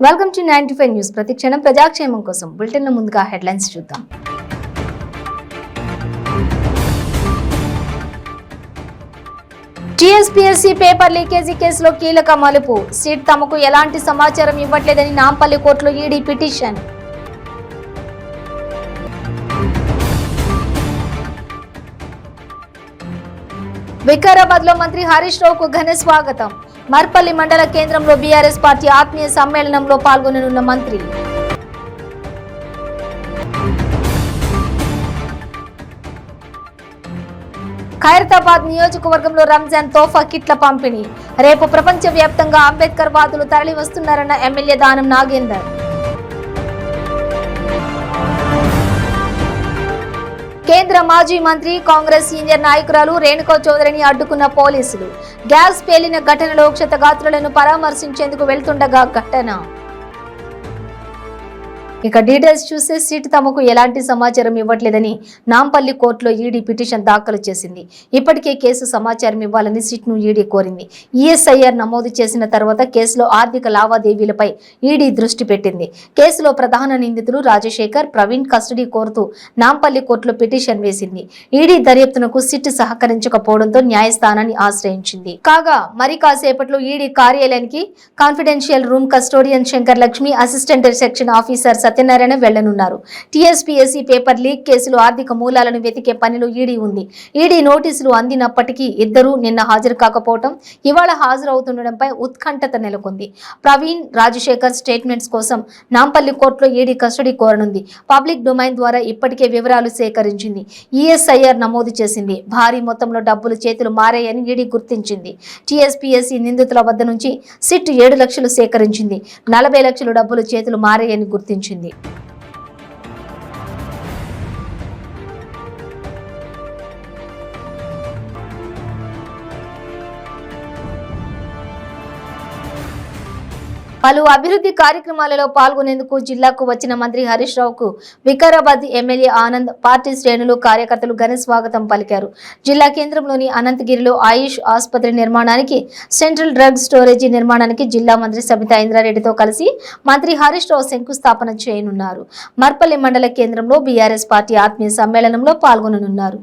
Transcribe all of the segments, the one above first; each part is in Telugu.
Welcome to 95 news. ప్రతిక్షణం ప్రజాక్షేమం కోసం బులెటిన్ ముందుగా హెడ్లైన్స్ చూద్దాం. టీఎస్పీఎస్సీ పేపర్ లీకేజీ కేసులో కీలక మలుపు. సిట్ తమకు ఎలాంటి సమాచారం ఇవ్వట్లేదని నాంపల్లి కోర్టులో ఈడీ పిటిషన్. వికారాబాద్ లో మంత్రి హరీష్ రావుకు ఘన స్వాగతం. మర్పల్లి మండల కేంద్రంలో బీఆర్ఎస్ పార్టీ ఆత్మీయ సమ్మేళనంలో పాల్గొననున్న మంత్రి. ఖైరతాబాద్ నియోజకవర్గంలో రంజాన్ తోఫా కిట్ల పంపిణీ. రేపు ప్రపంచ వ్యాప్తంగా అంబేద్కర్ వాదులు తరలి వస్తున్నారన్న ఎమ్మెల్యే దానం నాగేందర్. కేంద్ర మాజీ మంత్రి కాంగ్రెస్ సీనియర్ నాయకురాలు రేణుకా చౌదరిని అడ్డుకున్న పోలీసులు. గ్యాస్ పేలిన ఘటనలో క్షతగాత్రులను పరామర్శించేందుకు వెళ్తుండగా ఘటన. ఇక డీటెయిల్స్ చూస్తే సిట్ తమకు ఎలాంటి సమాచారం ఇవ్వట్లేదని నాంపల్లి కోర్టులో ఈడీ పిటిషన్ దాఖలు చేసింది. ఇప్పటికే కేసు సమాచారం ఇవ్వాలని సిట్ ను ఈడీ కోరింది. ఈఎస్ఐఆర్ నమోదు చేసిన తర్వాత కేసులో ఆర్థిక లావాదేవీలపై ఈడీ దృష్టి పెట్టింది. కేసులో ప్రధాన నిందితులు రాజశేఖర్, ప్రవీణ్ కస్టడీ కోరుతూ నాంపల్లి కోర్టులో పిటిషన్ వేసింది. ఈడీ దర్యాప్తునకు సిట్ సహకరించకపోవడంతో న్యాయస్థానాన్ని ఆశ్రయించింది. కాగా మరి కాసేపట్లో ఈడీ కార్యాలయానికి confidential room custodian Shankar Lakshmi, assistant section officer Satyanarayana వెళ్లనున్నారు. టీఎస్పీఎస్సీ పేపర్ లీక్ కేసులో ఆర్థిక మూలాలను వెతికే పనిలో ఈడీ ఉంది. ఈడీ నోటీసులు అందినప్పటికీ ఇద్దరూ నిన్న హాజరు కాకపోవడం, ఇవాళ హాజరవుతుండటంపై ఉత్కంఠత నెలకొంది. ప్రవీణ్, రాజశేఖర్ స్టేట్మెంట్స్ కోసం నాంపల్లి కోర్టులో ఈడీ కస్టడీ కోరనుంది. పబ్లిక్ డొమైన్ ద్వారా ఇప్పటికే వివరాలు సేకరించింది. ఈఎస్ఐఆర్ నమోదు చేసింది. భారీ మొత్తంలో డబ్బులు చేతులు మారాయని ఈడీ గుర్తించింది. టీఎస్పీఎస్సీ నిందితుల వద్ద నుంచి సిట్ 7 లక్షలు సేకరించింది. 40 లక్షలు డబ్బులు చేతులు మారాయని గుర్తించింది. పలు అభివృద్ధి కార్యక్రమాలలో పాల్గొనేందుకు జిల్లాకు వచ్చిన మంత్రి హరీష్ రావుకు వికారాబాద్ ఎమ్మెల్యే ఆనంద్, పార్టీ శ్రేణులు, కార్యకర్తలు ఘన స్వాగతం పలికారు. జిల్లా కేంద్రంలోని అనంతగిరిలో ఆయుష్ ఆసుపత్రి నిర్మాణానికి, సెంట్రల్ డ్రగ్ స్టోరేజీ నిర్మాణానికి జిల్లా మంత్రి సబితా ఇంద్రారెడ్డితో కలిసి మంత్రి హరీష్ రావు శంకుస్థాపన చేయనున్నారు. మర్పల్లి మండల కేంద్రంలో బీఆర్ఎస్ పార్టీ ఆత్మీయ సమ్మేళనంలో పాల్గొననున్నారు.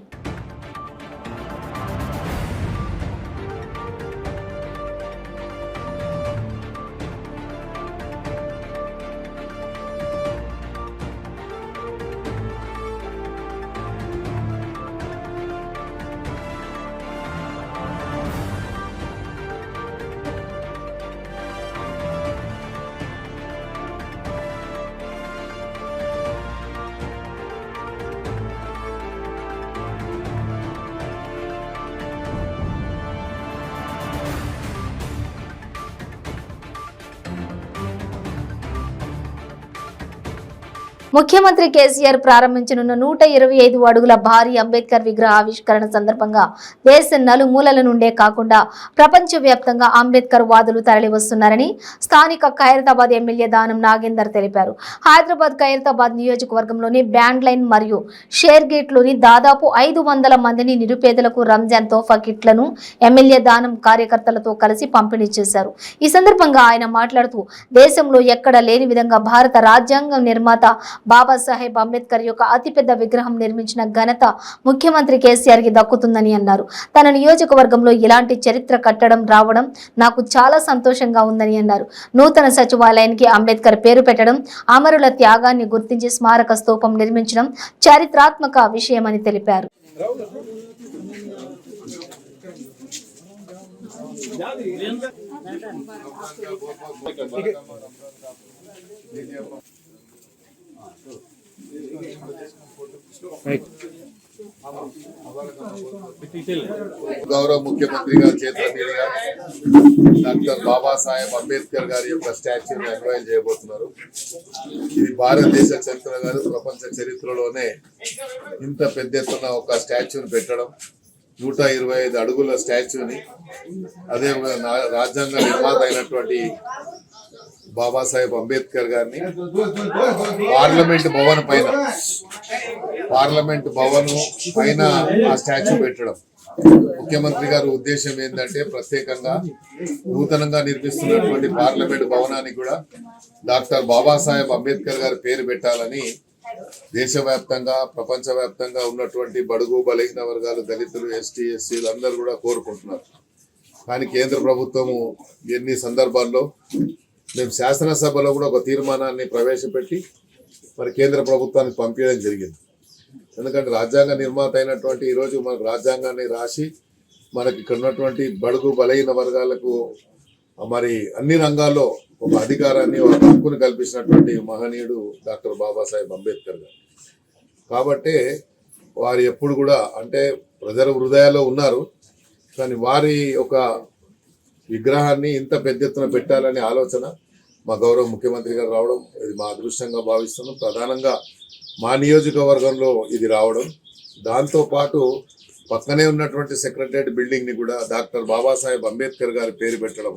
ముఖ్యమంత్రి కేసీఆర్ ప్రారంభించనున్న 125 అడుగుల భారీ అంబేద్కర్ విగ్రహ ఆవిష్కరణ సందర్భంగా దేశ నలుమూలల నుండే కాకుండా ప్రపంచ వ్యాప్తంగా అంబేద్కర్ వాదులు తరలి వస్తున్నారని స్థానిక ఖైరతాబాద్ ఎమ్మెల్యే దానం నాగేందర్ తెలిపారు. హైదరాబాద్ ఖైరతాబాద్ నియోజకవర్గంలోని బ్యాండ్ లైన్ మరియు షేర్ గేట్ లోని దాదాపు 500 మందిని నిరుపేదలకు రంజాన్ తోఫా కిట్లను ఎమ్మెల్యే దానం కార్యకర్తలతో కలిసి పంపిణీ చేశారు. ఈ సందర్భంగా ఆయన మాట్లాడుతూ దేశంలో ఎక్కడ లేని విధంగా భారత రాజ్యాంగ నిర్మాత బాబాసాహెబ్ అంబేద్కర్ యొక్క అతిపెద్ద విగ్రహం నిర్మించిన ఘనత ముఖ్యమంత్రి కేసీఆర్ కి దక్కుతుందని అన్నారు. తన నియోజకవర్గంలో ఇలాంటి చరిత్ర కట్టడం రావడం నాకు చాలా సంతోషంగా ఉందని అన్నారు. నూతన సచివాలయానికి అంబేద్కర్ పేరు పెట్టడం, అమరుల త్యాగాన్ని గుర్తించి స్మారక స్తూపం నిర్మించడం చారిత్రాత్మక విషయమని తెలిపారు. గౌరవ ముఖ్యమంత్రి గారి చేతుల మీదుగా డాక్టర్ బాబాసాహెబ్ అంబేద్కర్ గారి యొక్క స్టాచ్యూని అన్వయం చేయబోతున్నారు. ఇది భారతదేశ చరిత్ర గారు ప్రపంచ చరిత్రలోనే ఇంత పెద్ద ఎత్తున ఒక స్టాచ్యూని పెట్టడం, 125 అడుగుల స్టాచ్యూని, అదే రాజ్యాంగ నిర్మాత అయినటువంటి బాబాసాహెబ్ అంబేద్కర్ గారిని పార్లమెంట్ భవన్ పైన ఆ స్టాచ్యూ పెట్టడం ముఖ్యమంత్రి గారి ఉద్దేశం ఏంటంటే ప్రత్యేకంగా నూతనంగా నిర్మిస్తున్నటువంటి పార్లమెంట్ భవనానికి కూడా డాక్టర్ బాబాసాహెబ్ అంబేద్కర్ గారి పేరు పెట్టాలని దేశవ్యాప్తంగా ప్రపంచవ్యాప్తంగా ఉన్నటువంటి బడుగు బలహీన వర్గాలు, దళితులు, ఎస్టీ ఎస్సీలు అందరూ కూడా కోరుకుంటున్నారు. కానీ కేంద్ర ప్రభుత్వము ఎన్ని సందర్భాల్లో మేము శాసనసభలో కూడా ఒక తీర్మానాన్ని ప్రవేశపెట్టి మరి కేంద్ర ప్రభుత్వానికి పంపించడం జరిగింది. ఎందుకంటే రాజ్యాంగ నిర్మాత అయినటువంటి ఈరోజు మనకు రాజ్యాంగాన్ని రాసి మనకి ఇక్కడ ఉన్నటువంటి బడుగు బలహీన వర్గాలకు మరి అన్ని రంగాల్లో ఒక అధికారాన్ని, ఒక హక్కును కల్పించినటువంటి మహనీయుడు డాక్టర్ బాబాసాహెబ్ అంబేద్కర్ గారు. కాబట్టి వారు ఎప్పుడు కూడా అంటే ప్రజల హృదయాల్లో ఉన్నారు. కానీ వారి ఒక విగ్రహాన్ని ఇంత పెద్ద ఎత్తున పెట్టాలనే ఆలోచన మా గౌరవ ముఖ్యమంత్రి గారు రావడం ఇది మా అదృష్టంగా భావిస్తున్నాం. ప్రధానంగా మా నియోజకవర్గంలో ఇది రావడం, దాంతోపాటు పక్కనే ఉన్నటువంటి సెక్రటరియట్ బిల్డింగ్ని కూడా డాక్టర్ బాబాసాహెబ్ అంబేద్కర్ గారి పేరు పెట్టడం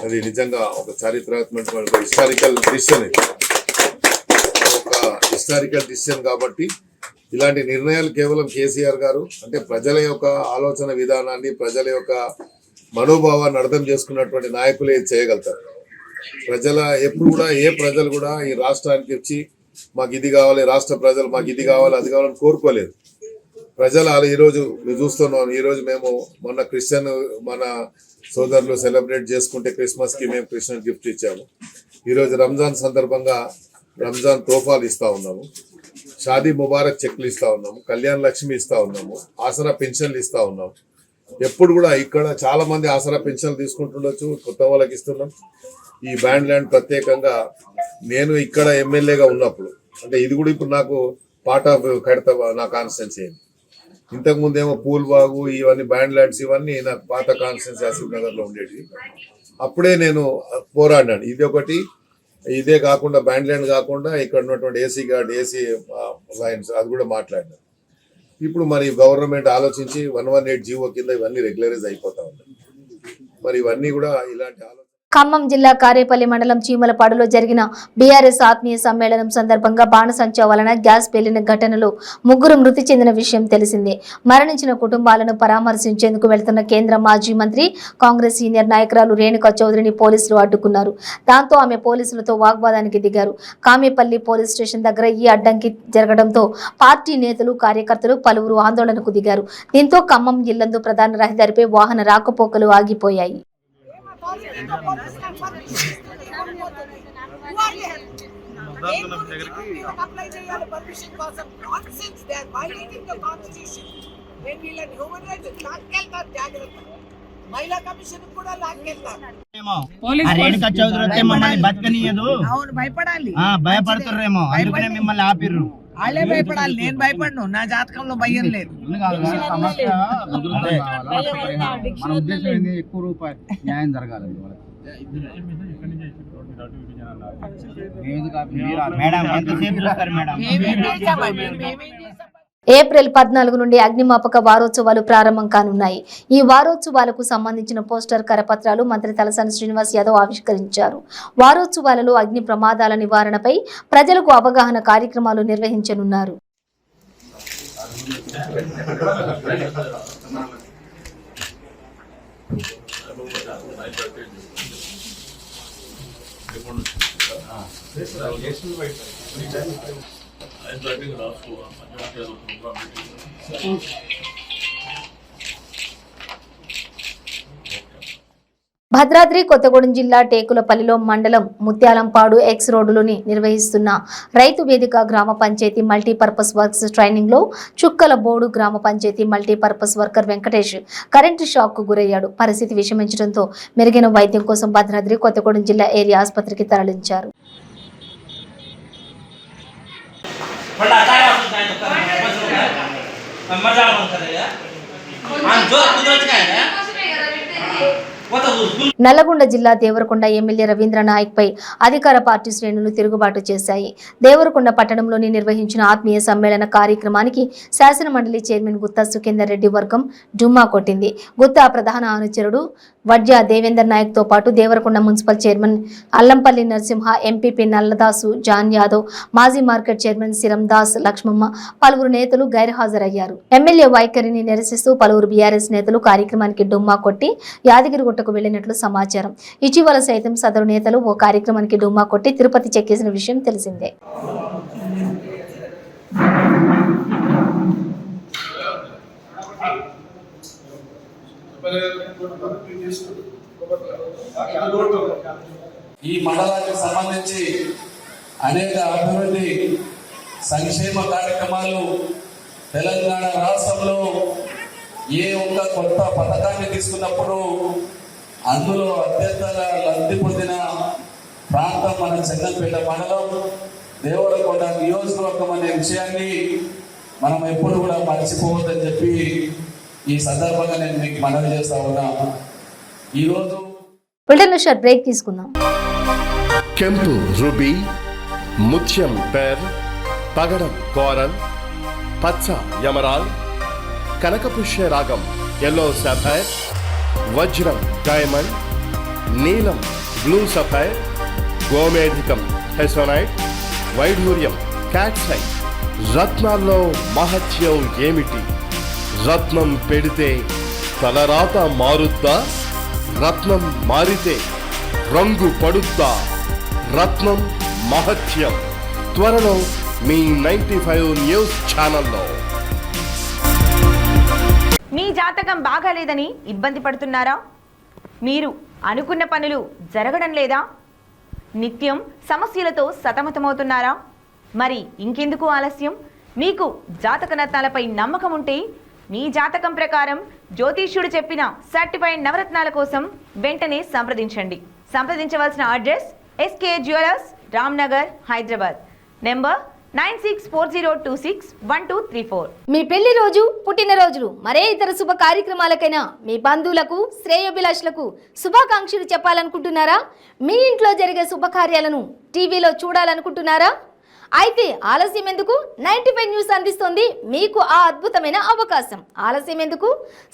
అది నిజంగా ఒక చారిత్రాత్మక హిస్టారికల్ డిసిషన్. ఒక హిస్టారికల్ డిసిషన్ కాబట్టి ఇలాంటి నిర్ణయాలు కేవలం కేసీఆర్ గారు అంటే ప్రజల యొక్క ఆలోచన విధానాన్ని, ప్రజల యొక్క మనోభావాన్ని అర్థం చేసుకున్నటువంటి నాయకులే చేయగలుగుతారు. ప్రజల ఎప్పుడు కూడా ఏ ప్రజలు కూడా ఈ రాష్ట్రానికి వచ్చి మాకు ఇది కావాలి, రాష్ట్ర ప్రజలు మాకు ఇది కావాలి అది కావాలని కోరుకోలేదు. ప్రజలు ఈరోజు మీరు చూస్తున్నాం. ఈరోజు మేము మొన్న క్రిస్టియన్ మన సోదరులు సెలబ్రేట్ చేసుకుంటే క్రిస్మస్కి మేము క్రిస్టియన్ గిఫ్ట్ ఇచ్చాము. ఈరోజు రంజాన్ సందర్భంగా రంజాన్ తోఫాలు ఇస్తూ ఉన్నాము, షాదీ ముబారక్ చెక్లు ఇస్తూ ఉన్నాము, కళ్యాణ లక్ష్మి ఇస్తూ ఉన్నాము, ఆసరా పెన్షన్లు ఇస్తూ ఉన్నాము. ఎప్పుడు కూడా ఇక్కడ చాలా మంది ఆసరా పెన్షన్లు తీసుకుంటుండొచ్చు, కొత్త వాళ్ళకి ఇస్తున్నాం. ఈ బ్యాండ్ ల్యాండ్ ప్రత్యేకంగా నేను ఇక్కడ ఎమ్మెల్యేగా ఉన్నప్పుడు అంటే ఇది కూడా ఇప్పుడు నాకు పార్ట్ ఆఫ్ కడతా నా కాన్స్టిట్యున్సీ అయింది. ఇంతకుముందేమో పూల్ బాగు ఇవన్నీ బ్యాండ్ ల్యాండ్స్ ఇవన్నీ నాకు పాత కాన్స్టిట్యున్సీ ఆసిఫ్ నగర్లో ఉండేవి. అప్పుడే నేను పోరాడినాను. ఇది ఒకటి, ఇదే కాకుండా బ్యాండ్ ల్యాండ్ కాకుండా ఇక్కడ ఉన్నటువంటి ఏసీ గార్డ్, ఏసీ లైన్స్ అది కూడా మాట్లాడినాను. ఇప్పుడు మరి గవర్నమెంట్ ఆలోచించి 118 జీవో కింద ఇవన్నీ రెగ్యులరైజ్ అయిపోతా ఉన్నాయి. మరి ఇవన్నీ కూడా ఇలాంటి ఆలోచన. ఖమ్మం జిల్లా కారేపల్లి మండలం చీమలపాడులో జరిగిన బీఆర్ఎస్ ఆత్మీయ సమ్మేళనం సందర్భంగా బాణసంచా వలన గ్యాస్ పేలిన ఘటనలో 3 మృతి చెందిన విషయం తెలిసిందే. మరణించిన కుటుంబాలను పరామర్శించేందుకు వెళ్తున్న కేంద్ర మాజీ మంత్రి కాంగ్రెస్ సీనియర్ నాయకురాలు రేణుకా చౌదరిని పోలీసులు అడ్డుకున్నారు. దాంతో ఆమె పోలీసులతో వాగ్వాదానికి దిగారు. కామేపల్లి పోలీస్ స్టేషన్ దగ్గర ఈ అడ్డంకి జరగడంతో పార్టీ నేతలు, కార్యకర్తలు పలువురు ఆందోళనకు దిగారు. దీంతో ఖమ్మం జిల్లందు ప్రధాన రహదారిపై వాహన రాకపోకలు ఆగిపోయాయి. రేణుకా చౌదరి వస్తే మమ్మల్ని బతకనీయదు, భయపడుతుర్రేమో అందుకనే మిమ్మల్ని ఆపిర్రు. వాళ్ళే భయపడాలి, నేను భయపడను. నా జాతకంలో భయం లేదు. ఎక్కువ రూపాయలు న్యాయం జరగాలి. మేడం ఎంతసేపు చూస్తారు మేడం? ఏప్రిల్ 14 నుండి అగ్నిమాపక వారోత్సవాలు ప్రారంభం కానున్నాయి. ఈ వారోత్సవాలకు సంబంధించిన పోస్టర్, కరపత్రాలు మంత్రి తలసాని శ్రీనివాస్ యాదవ్ ఆవిష్కరించారు. వారోత్సవాలలో అగ్ని ప్రమాదాల నివారణపై ప్రజలకు అవగాహన కార్యక్రమాలు నిర్వహించనున్నారు. భద్రాద్రి కొత్తగూడెం జిల్లా టేకులపల్లిలో మండలం ముత్యాలంపాడు ఎక్స్ రోడ్డులోని నిర్వహిస్తున్న రైతు వేదిక గ్రామ పంచాయతీ మల్టీపర్పస్ వర్క్స్ ట్రైనింగ్ లో చుక్కల బోడు గ్రామ panchayat multipurpose worker Venkatesh current shock కు గురయ్యాడు. పరిస్థితి విషమించడంతో మెరుగైన వైద్యం కోసం భద్రాద్రి కొత్తగూడెం జిల్లా ఏరియా ఆసుపత్రికి తరలించారు. నల్లగొండ జిల్లా దేవరకొండ ఎమ్మెల్యే రవీంద్ర నాయక్ పై అధికార పార్టీ శ్రేణులు తిరుగుబాటు చేశాయి. దేవరకొండ పట్టణంలోని నిర్వహించిన ఆత్మీయ సమ్మేళన కార్యక్రమానికి శాసన మండలి చైర్మన్ గుత్తా సుఖేందర్ రెడ్డి వర్గం డుమ్మా కొట్టింది. గుత్తా ప్రధాన అనుచరుడు వడ్జా దేవేందర్ నాయక్ తో పాటు Devarakonda municipal chairman Allampalli Narasimha, MPP Nalladasu, John Yadav, మాజీ మార్కెట్ చైర్మన్ సిరం దాస్, లక్ష్మమ్మ, పలువురు నేతలు గైర్హాజరయ్యారు. ఎమ్మెల్యే వైఖరిని నిరసిస్తూ పలువురు బీఆర్ఎస్ నేతలు కార్యక్రమానికి డుమ్మా కొట్టి యాదగిరిగుట్టకు వెళ్లినట్లు సమాచారం. ఇటీవల సైతం సదరు నేతలు ఓ కార్యక్రమానికి డుమ్మా కొట్టి తిరుపతి చెక్కేసిన విషయం తెలిసిందే. ఈ మండలానికి సంబంధించి అనేక అభివృద్ధి సంక్షేమ కార్యక్రమాలు తెలంగాణ రాష్ట్రంలో ఏ ఒక్క కొత్త పథకాన్ని తీసుకున్నప్పుడు అందులో అత్యంత లబ్ధి పొందిన ప్రాంతం మన చెన్నపేట మండలం, దేవరకొండ నియోజకవర్గం అనే విషయాన్ని మనం ఎప్పుడు కూడా మర్చిపోవద్దని చెప్పి ఈ సందర్భంగా నేను మీకు మనవి చేస్తా ఉన్నా. ఈరోజు బ్రేక్ తీసుకుందాం. ಕೆಂಪು ರುಬಿ, ಮುತ್ಯಂ ಪೆರ್, పగడం కోరల్, పచ్చ యమరాల్, కనకపుష్య రాగం ఎల్లో సఫైర్, వజ్రం డైమండ్, నీలం బ్లూ సఫైర్, గోమేధికం హెసోనైట్, వైఢూర్యం క్యాట్సైట్. రత్నాల్లో మహత్యం ఏమిటి? రత్నం పెడితే తలరాత మారుద్దా? రత్నం మారితే రంగు పడుద్దా? రత్నం మహత్యం త్వరలో మీ 95 న్యూస్ ఛానల్లో. మీ జాతకం బాగాలేదని ఇబ్బంది పడుతున్నారా? మీరు అనుకున్న పనులు జరగడం లేదా? నిత్యం సమస్యలతో సతమతమవుతున్నారా? మరి ఇంకెందుకు ఆలస్యం? మీకు జాతక రత్నాలపై నమ్మకం ఉంటే మీ జాతకం ప్రకారం జ్యోతిష్యుడు చెప్పిన సర్టిఫైడ్ నవరత్నాల కోసం వెంటనే సంప్రదించండి. సంప్రదించవలసిన address SK jewellers, Ramnagar, Hyderabad. Number 9640261234. మీ పెళ్లి రోజు, పుట్టినరోజులు, మరే ఇతర శుభ కార్యక్రమాలకైనా మీ బంధువులకు, శ్రేయోభిలాషులకు శుభాకాంక్షలు చెప్పాలనుకుంటున్నారా? మీ ఇంట్లో జరిగే శుభకార్యాలను టీవీలో చూడాలనుకుంటున్నారా? అయితే ఆలస్యం ఎందుకు? 95 న్యూస్ అందిస్తోంది మీకు ఆ అద్భుతమైన అవకాశం. ఆలస్యం ఎందుకు?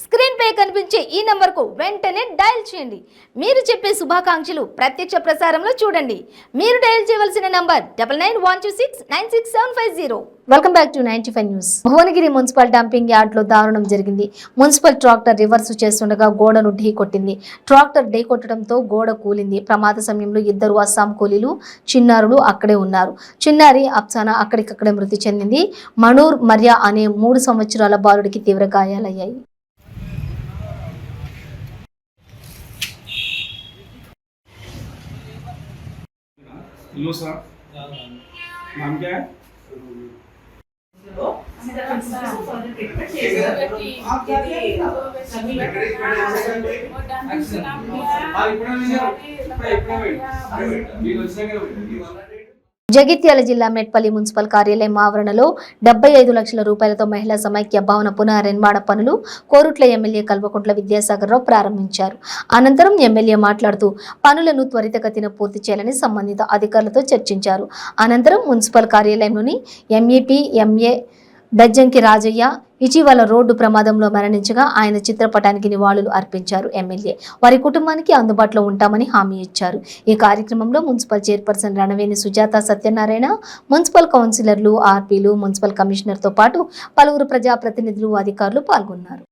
స్క్రీన్ పై కనిపించే ఈ నంబర్కు వెంటనే డయల్ చేయండి. మీరు చెప్పే శుభాకాంక్షలు ప్రత్యక్ష ప్రసారంలో చూడండి. మీరు డయల్ చేయవలసిన number 9912696750. Welcome back to 95 news. Bhuvanagiri municipal dumping yard లో దారుణం జరిగింది. మున్సిపల్ ట్రాక్టర్ రివర్స్ చేస్తుండగా గోడను ఢీ కొట్టింది. ట్రాక్టర్ ఢీ కొట్టడంతో గోడ కూలింది. ప్రమాద సమయంలో 2 అస్సాం కూలీలు, చిన్నారులు అక్కడే ఉన్నారు. చిన్నారి అప్సానా అక్కడికక్కడే మృతి చెందింది. మనూర్ మర్యా అనే 3 సంవత్సరాల బాలుడికి తీవ్ర గాయాలయ్యాయి. हेलो सर, नाम क्या है? జగిత్యాల జిల్లా మెట్పల్లి మున్సిపల్ కార్యాలయం ఆవరణలో 75 లక్షల రూపాయలతో మహిళా సమైక్య భవన పునర్నిర్మాణ పనులు కోరుట్ల ఎమ్మెల్యే కల్వకుంట్ల విద్యాసాగర్ రావు ప్రారంభించారు. అనంతరం ఎమ్మెల్యే మాట్లాడుతూ పనులను త్వరితగతిన పూర్తి చేయాలని సంబంధిత అధికారులతో చర్చించారు. అనంతరం మున్సిపల్ కార్యాలయంలోని ఎంఈపీ ఎంఏ బెజ్జంకి రాజయ్య ఇటీవల రోడ్డు ప్రమాదంలో మరణించగా ఆయన చిత్రపటానికి నివాళులు అర్పించారు. ఎమ్మెల్యే వారి కుటుంబానికి అందుబాటులో ఉంటామని హామీ ఇచ్చారు. ఈ కార్యక్రమంలో municipal chairperson Ranaveni Sujatha Satyanarayana, municipal కౌన్సిలర్లు, ఆర్పీలు, మున్సిపల్ కమిషనర్తో పాటు పలువురు ప్రజాప్రతినిధులు, అధికారులు పాల్గొన్నారు.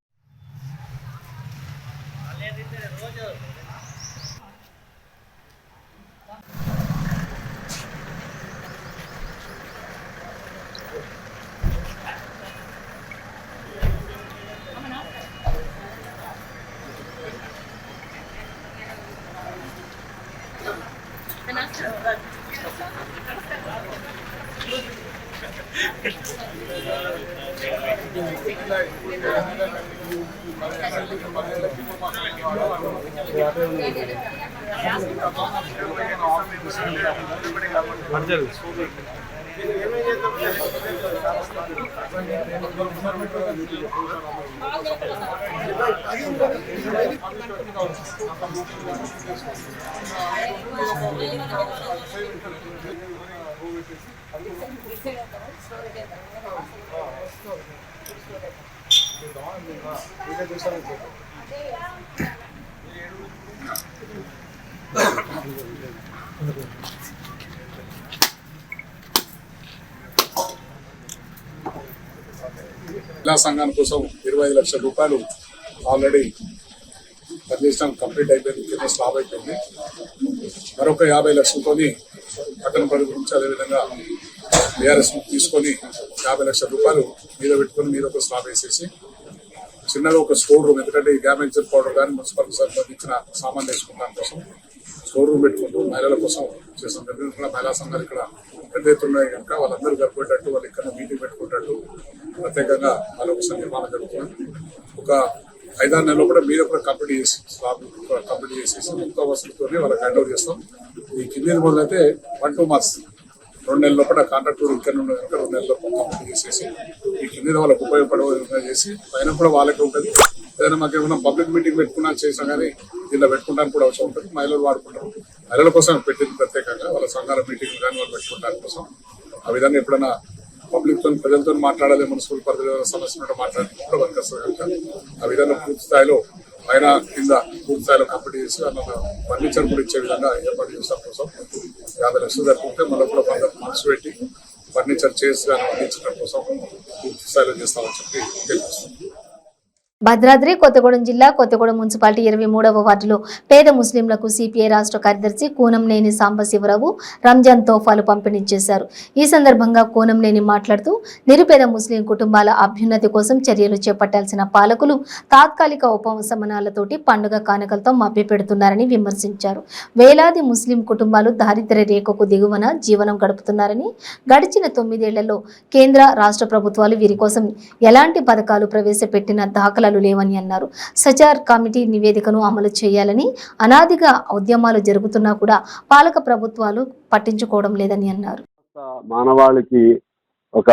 మహిళా సంఘాల కోసం 25 లక్షల రూపాయలు ఆల్రెడీ పనిచేయడం కంప్లీట్ అయిపోయింది, కింద స్లాబ్ అయిపోయింది. మరొక 50 లక్షలతో పట్టణ పరిధి గురించి అదేవిధంగా బీఆర్ఎస్ తీసుకొని 50 లక్షల రూపాయలు మీద పెట్టుకొని మీద ఒక స్లాబ్ వేసేసి చిన్నగా ఒక స్టోర్ రూమ్, ఎందుకంటే ఈ గ్యామెన్సర్ పౌడర్ కానీ మున్సిపల్ సంబంధించిన సామాన్లు వేసుకుంటాం కోసం స్టోర్ రూమ్ పెట్టుకుంటూ మహిళల కోసం చేస్తాం. కూడా మహిళా సంఘాలు ఇక్కడ పెద్ద ఎత్తున ఉన్నాయి కనుక వాళ్ళందరూ గడిపేటట్టు, వాళ్ళు ఇక్కడ మీటింగ్ పెట్టుకునేటట్టు ప్రత్యేకంగా వాళ్ళ కోసం నిర్మాణం జరుగుతుంది. ఒక 5-6 నెలల్లో కూడా మీరు కూడా కంప్లీట్ చేసి స్లాబ్ కంప్లీట్ చేసేసి మొత్తం వసతితో వాళ్ళకి హ్యాండ్ ఓవర్ చేస్తాం. ఈ కింద మొదలైతే 1-2 months 2 నెలల లోపల కాంట్రాక్ట్ ఇక్కడ నుండి కనుక 2 నెలల లోపల కంప్లీట్ చేసేసి ఈ కింద వాళ్ళకి ఉపయోగపడే విధంగా చేసి పైన కూడా వాళ్ళకే ఉంటుంది. ఏదైనా మాకు ఏమైనా పబ్లిక్ మీటింగ్ పెట్టుకున్నా చేసినా కానీ దీనిలో పెట్టుకోవడానికి కూడా అవసరం ఉంటుంది. మహిళలు వాడుకుంటారు, మహిళల కోసం పెట్టింది ప్రత్యేకంగా వాళ్ళ సంఘాల మీటింగ్లు కానీ వాళ్ళు పెట్టుకోవడానికి కోసం. ఆ విధంగా ఎప్పుడైనా పబ్లిక్ తో ప్రజలతో మాట్లాడాలి, మున్సిపల్ పరిధిలో సమస్యలు మాట్లాడడానికి కూడా వర్క్ వస్తుంది కనుక ఆ విధంగా పూర్తి స్థాయిలో పైన కింద పూర్తి స్థాయిలో కంప్లీట్ చేసి ఫర్నిచర్ కూడా ఇచ్చే విధంగా ఏర్పాటు చేస్తాం కోసం 50 లక్షలు జరుపుకుంటే మళ్ళీ కూడా మనసు పెట్టి ఫర్నిచర్ చేసి అందించడం కోసం పూర్తి స్థాయిలో చేస్తామని చెప్పి తెలియజేస్తాం. భద్రాద్రి కొత్తగూడెం జిల్లా కొత్తగూడెం మున్సిపాలిటీ 23వ వార్డులో పేద ముస్లింలకు సిపిఐ రాష్ట్ర కార్యదర్శి కూనంనేని సాంబశివరావు రంజాన్ తోఫాలు పంపిణీ చేశారు. ఈ సందర్భంగా కూనంనేని మాట్లాడుతూ నిరుపేద ముస్లిం కుటుంబాల అభ్యున్నతి కోసం చర్యలు చేపట్టాల్సిన పాలకులు తాత్కాలిక ఉపశమనాలతోటి పండుగ కానుకలతో మభ్యపెడుతున్నారని విమర్శించారు. వేలాది ముస్లిం కుటుంబాలు దారిద్ర్య రేఖకు దిగువన జీవనం గడుపుతున్నారని, గడిచిన 9 ఏళ్లలో కేంద్ర రాష్ట్ర ప్రభుత్వాలు వీరి కోసం ఎలాంటి పథకాలు ప్రవేశపెట్టిన దాఖలాలు లేవని అన్నారు. సచార్ కమిటీ నివేదికను అమలు చేయాలని అనాదిగా ఉద్యమాలు జరుగుతున్నా కూడా పాలక ప్రభుత్వాలు పట్టించుకోవడం లేదని అన్నారు. మానవాళికి ఒక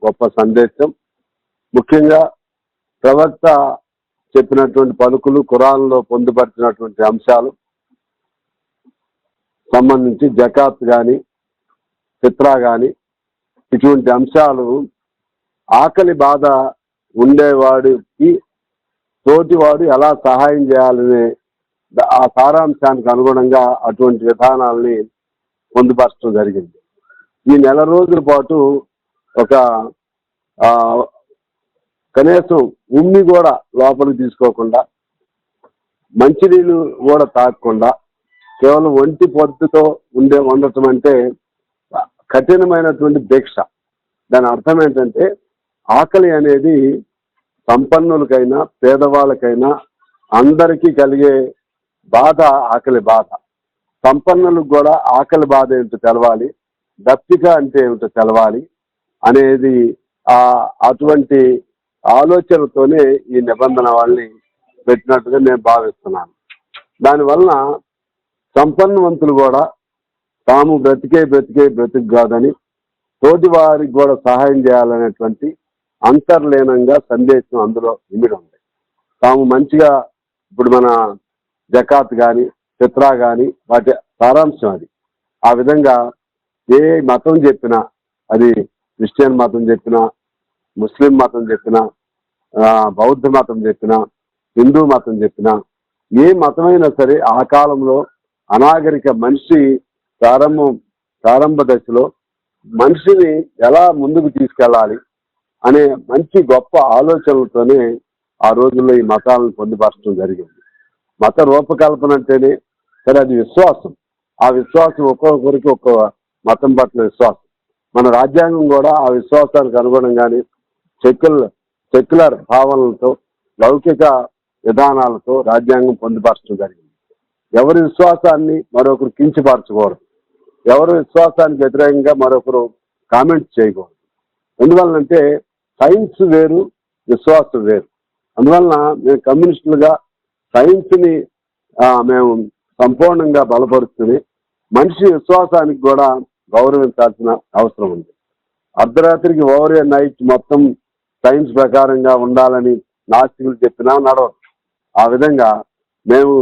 గొప్ప సందేశం. ముఖ్యంగా ప్రవక్త చెప్పినటువంటి పలుకులు, ఖురాన్లో పొందుపరిచినటువంటి అంశాలు సంబంధించి జకాత్ కానీ ఫిత్రా కానీ ఇటువంటి అంశాలు ఆకలి బాధ ఉండేవాడికి తోటివాడు ఎలా సహాయం చేయాలనే ఆ సారాంశానికి అనుగుణంగా అటువంటి విధానాలని పొందుపరచడం జరిగింది. ఈ నెల రోజుల పాటు ఒక కనీసం ఉమ్మి కూడా లోపలికి తీసుకోకుండా, మంచినీళ్ళు కూడా తాగకుండా కేవలం ఒంటి పొద్దుతో ఉండటం అంటే కఠినమైనటువంటి దీక్ష. దాని అర్థం ఏంటంటే ఆకలి అనేది సంపన్నులకైనా పేదవాళ్ళకైనా అందరికీ కలిగే బాధ ఆకలి బాధ. సంపన్నులకు కూడా ఆకలి బాధ ఏమిటో తెలవాలి, దప్పిక అంటే ఏమిటో తెలవాలి అనేది అటువంటి ఆలోచనతోనే ఈ నిబంధన వాళ్ళని పెట్టినట్టుగా నేను భావిస్తున్నాను. దానివలన సంపన్నవంతులు కూడా తాము బ్రతుకు కాదని తోటి వారికి కూడా సహాయం చేయాలనేటువంటి అంతర్లీనంగా సందేశం అందులో ఇమిడి ఉంది. తాము మంచిగా ఇప్పుడు మన జకాత్ కానీ ఫిత్రా కానీ వాటి సారాంశం అది. ఆ విధంగా ఏ మతం చెప్పినా, అది క్రిస్టియన్ మతం చెప్పినా, ముస్లిం మతం చెప్పినా, బౌద్ధ మతం చెప్పినా, హిందూ మతం చెప్పినా, ఏ మతమైనా సరే ఆ కాలంలో అనాగరిక మనిషి ప్రారంభ దశలో మనిషిని ఎలా ముందుకు తీసుకెళ్ళాలి అనే మంచి గొప్ప ఆలోచనలతోనే ఆ రోజుల్లో ఈ మతాలను పొందుపరచడం జరిగింది. మత రూపకల్పన అంటేనే సరే అది విశ్వాసం. ఆ విశ్వాసం ఒక్కొక్కరికి ఒక్కో మతం పట్ల విశ్వాసం. మన రాజ్యాంగం కూడా ఆ విశ్వాసానికి అనుగుణంగానే సెక్యులర్ భావనలతో, లౌకిక విధానాలతో రాజ్యాంగం పొందుపరచడం జరిగింది. ఎవరి విశ్వాసాన్ని మరొకరు కించపరచకూడదు, ఎవరి విశ్వాసానికి వ్యతిరేకంగా మరొకరు కామెంట్ చేయకూడదు. ఎందువలనంటే సైన్స్ వేరు, విశ్వాసం వేరు. అందువలన మేము కమ్యూనిస్టులుగా సైన్స్ని మేము సంపూర్ణంగా బలపరుచుకుని మనిషి విశ్వాసానికి కూడా గౌరవించాల్సిన అవసరం ఉంది. అర్ధరాత్రికి ఓవర్ నైట్ మొత్తం సైన్స్ ప్రకారంగా ఉండాలని నాస్తికులు చెప్పినా నడవదు. ఆ విధంగా మేము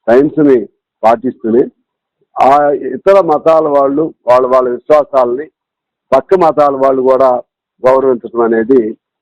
సైన్స్ని పాటిస్తూనే ఆ ఇతర మతాల వాళ్ళు వాళ్ళ విశ్వాసాలని పక్క మతాల వాళ్ళు కూడా గౌరవించడం అనేది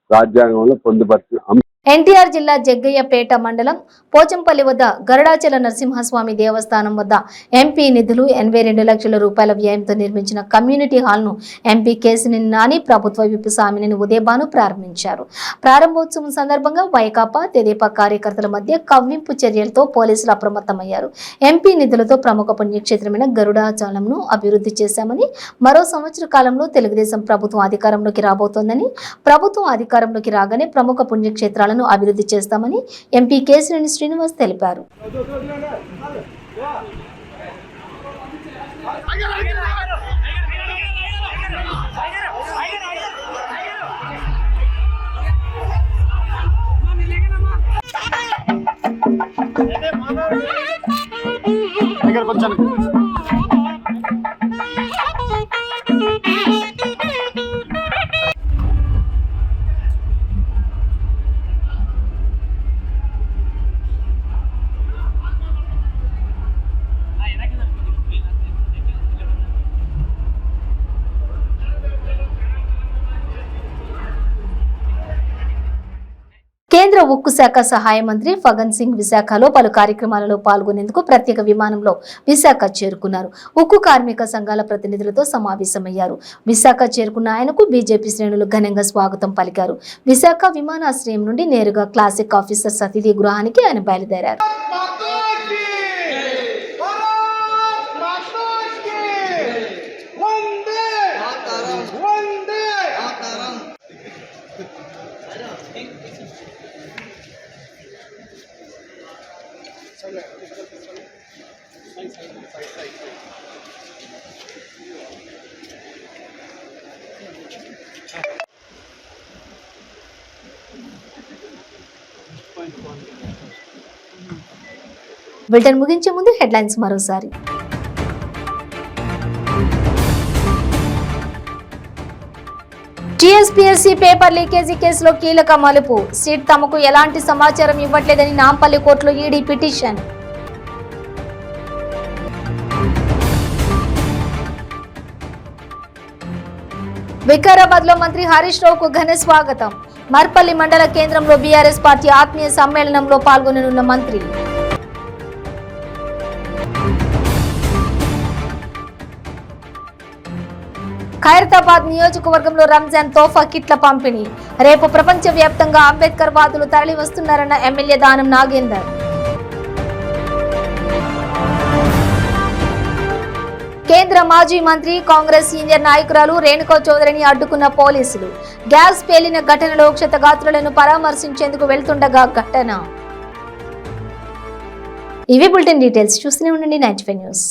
రాజ్యాంగంలో పొందుపరిచిన అంశం. ఎన్టీఆర్ జిల్లా జగ్గయ్యపేట మండలం పోచంపల్లి వద్ద గరుడాచల నరసింహస్వామి దేవస్థానం వద్ద ఎంపీ నిధులు 82 లక్షల రూపాయల వ్యయంతో నిర్మించిన కమ్యూనిటీ హాల్ను ఎంపీ కేసినేని నాని ప్రభుత్వ విప్ సామినేని ఉదయభాను ప్రారంభించారు. ప్రారంభోత్సవం సందర్భంగా వైకాపా తెదేపా కార్యకర్తల మధ్య కవ్వింపు చర్యలతో పోలీసులు అప్రమత్తమయ్యారు. ఎంపీ నిధులతో ప్రముఖ పుణ్యక్షేత్రమైన గరుడాచలంను అభివృద్ధి చేశామని, మరో సంవత్సర కాలంలో తెలుగుదేశం ప్రభుత్వం అధికారంలోకి రాబోతోందని, ప్రభుత్వం అధికారంలోకి రాగానే ప్రముఖ పుణ్యక్షేత్రాలను అభివృద్ధి చేస్తామని ఎంపీ కేసినేని శ్రీనివాస్ తెలిపారు. కేంద్ర ఉక్కు శాఖ సహాయ మంత్రి ఫగన్ సింగ్ విశాఖలో పలు కార్యక్రమాలలో పాల్గొనేందుకు ప్రత్యేక విమానంలో విశాఖ చేరుకున్నారు. ఉక్కు కార్మిక సంఘాల ప్రతినిధులతో సమావేశమయ్యారు. విశాఖ చేరుకున్న ఆయనకు బీజేపీ శ్రేణులు ఘనంగా స్వాగతం పలికారు. విశాఖ విమానాశ్రయం నుండి నేరుగా క్లాసిక్ ఆఫీసర్స్ అతిథి గృహానికి ఆయన బయలుదేరారు. బులెటిన్ ముగించే ముందు హెడ్లైన్స్ మరోసారి. టీఎస్పీఎస్సీ పేపర్ లీకేజీ కేసులో కీలక మలుపు. సీట్ తమకు ఎలాంటి సమాచారం ఇవ్వట్లేదని నాంపల్లి కోర్టులో ఈడీ పిటిషన్. వికారాబాద్ లో మంత్రి హరీష్ రావుకు ఘన స్వాగతం. మర్పల్లి మండల కేంద్రంలో బీఆర్ఎస్ పార్టీ ఆత్మీయ సమ్మేళనంలో పాల్గొననున్న మంత్రి. ఖైరతాబాద్ నియోజకవర్గంలో రంజాన్ తోఫా కిట్ల పంపిణీ. రేపు ప్రపంచ వ్యాప్తంగా అంబేద్కర్ వాదులు తరలి వస్తున్నారన్న ఎమ్మెల్యే దానం నాగేందర్. కేంద్ర మాజీ మంత్రి కాంగ్రెస్ సీనియర్ నాయకురాలు రేణుకా చౌదరిని అడ్డుకున్న పోలీసులు. గ్యాస్ పేలిన ఘటనలో క్షతగాత్రులను పరామర్శించేందుకు వెళ్తుండగా ఘటన. ఇవి బులెటిన్ డీటెయిల్స్. చూస్తూనే ఉండండి 95 న్యూస్.